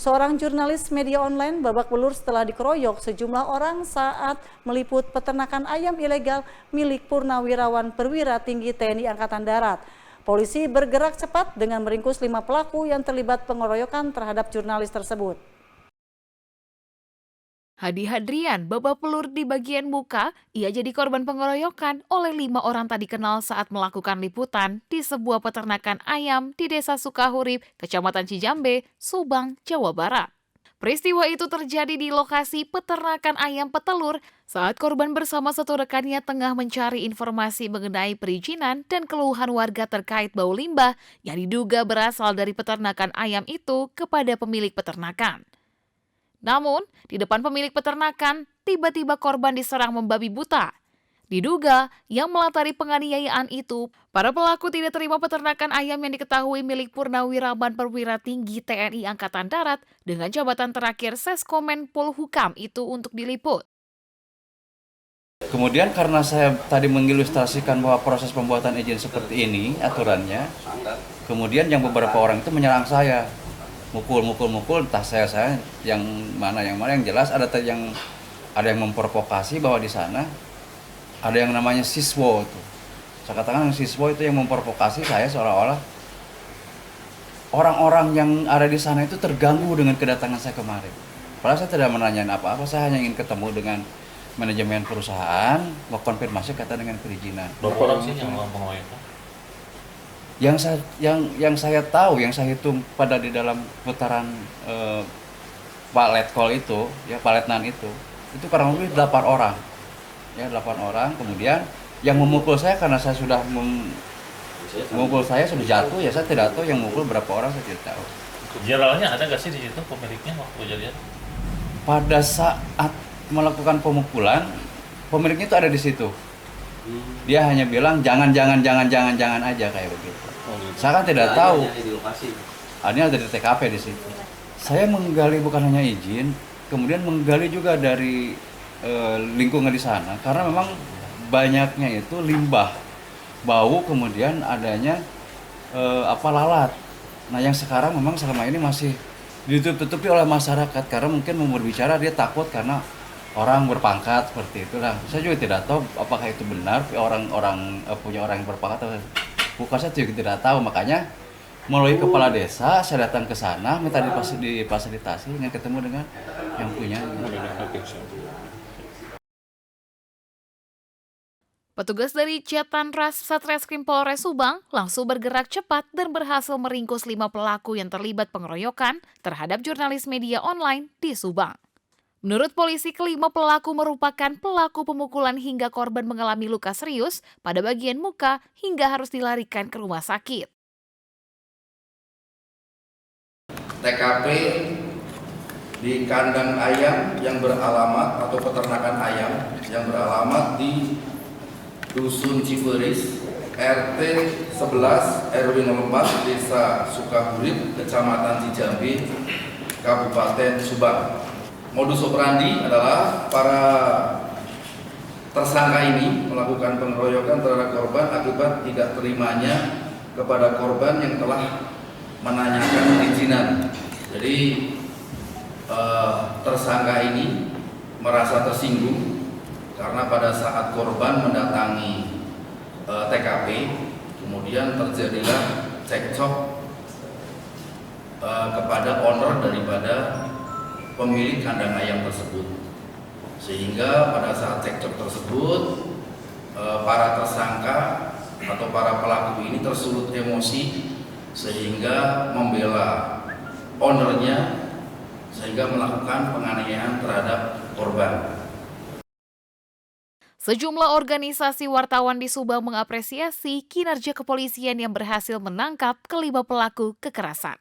Seorang jurnalis media online babak belur setelah dikeroyok sejumlah orang saat meliput peternakan ayam ilegal milik Purnawirawan Perwira Tinggi TNI Angkatan Darat. Polisi bergerak cepat dengan meringkus 5 pelaku yang terlibat pengeroyokan terhadap jurnalis tersebut. Hadi Hadrian babak pelur di bagian muka, ia jadi korban pengeroyokan oleh 5 orang tak dikenal saat melakukan liputan di sebuah peternakan ayam di Desa Sukahurip, Kecamatan Cijambe, Subang, Jawa Barat. Peristiwa itu terjadi di lokasi peternakan ayam petelur saat korban bersama satu rekannya tengah mencari informasi mengenai perizinan dan keluhan warga terkait bau limbah yang diduga berasal dari peternakan ayam itu kepada pemilik peternakan. Namun, di depan pemilik peternakan, tiba-tiba korban diserang membabi buta. Diduga, yang melatari penganiayaan itu, para pelaku tidak terima peternakan ayam yang diketahui milik Purnawirawan Perwira Tinggi TNI Angkatan Darat dengan jabatan terakhir Seskomen Polhukam itu untuk diliput. Kemudian karena saya tadi mengilustrasikan bahwa proses pembuatan izin seperti ini aturannya, kemudian yang beberapa orang itu menyerang saya. Mukul, entah saya yang mana yang jelas ada yang memprovokasi bahwa di sana ada yang namanya siswo itu. Saya katakan siswo itu yang memprovokasi saya seolah-olah orang-orang yang ada di sana itu terganggu dengan kedatangan saya kemarin. Padahal saya tidak menanyakan apa-apa, saya hanya ingin ketemu dengan manajemen perusahaan, mengkonfirmasi kata dengan perizinan. Berapa orang sih yang melakukan itu? Yang saya tahu, yang saya hitung pada di dalam putaran Pak Letkol itu, ya Pak Letnan itu kurang lebih 8 orang. Ya, 8 orang. Kemudian yang memukul saya karena saya sudah memukul saya sudah jatuh, ya saya tidak tahu yang memukul berapa orang, saya tidak tahu. Generalnya ada nggak sih di situ pemiliknya waktu kejadian? Pada saat melakukan pemukulan, pemiliknya itu ada di situ. Dia hanya bilang jangan aja kayak begitu. Saya kan tidak tahu. Ini ada di TKP di situ. Saya menggali bukan hanya izin, kemudian menggali juga dari lingkungan di sana karena memang banyaknya itu limbah, bau, kemudian adanya lalat. Nah, yang sekarang memang selama ini masih ditutup-tutupi oleh masyarakat karena mungkin mau berbicara dia takut karena orang berpangkat seperti itu. Nah, saya juga tidak tahu apakah itu benar orang-orang punya orang yang berpangkat atau bukan, saya juga tidak tahu. Makanya melalui kepala desa saya datang ke sana minta difasilitasi ingin ketemu dengan yang punya. Petugas dari Jatanras Satreskrim Polres Subang langsung bergerak cepat dan berhasil meringkus 5 pelaku yang terlibat pengeroyokan terhadap jurnalis media online di Subang. Menurut polisi, kelima pelaku merupakan pelaku pemukulan hingga korban mengalami luka serius pada bagian muka hingga harus dilarikan ke rumah sakit. TKP di kandang ayam yang beralamat atau peternakan ayam yang beralamat di Dusun Ciperis, RT 11 RW 04 Desa Sukahurip, Kecamatan Cijambe, Kabupaten Subang. Modus operandi adalah para tersangka ini melakukan pengeroyokan terhadap korban akibat tidak terimanya kepada korban yang telah menanyakan perizinan. Jadi tersangka ini merasa tersinggung karena pada saat korban mendatangi TKP, kemudian terjadilah cekcok kepada owner daripada pemilik kandang ayam tersebut, sehingga pada saat cekcok tersebut para tersangka atau para pelaku ini tersulut emosi sehingga membela ownernya sehingga melakukan penganiayaan terhadap korban. Sejumlah organisasi wartawan di Subang mengapresiasi kinerja kepolisian yang berhasil menangkap kelima pelaku kekerasan.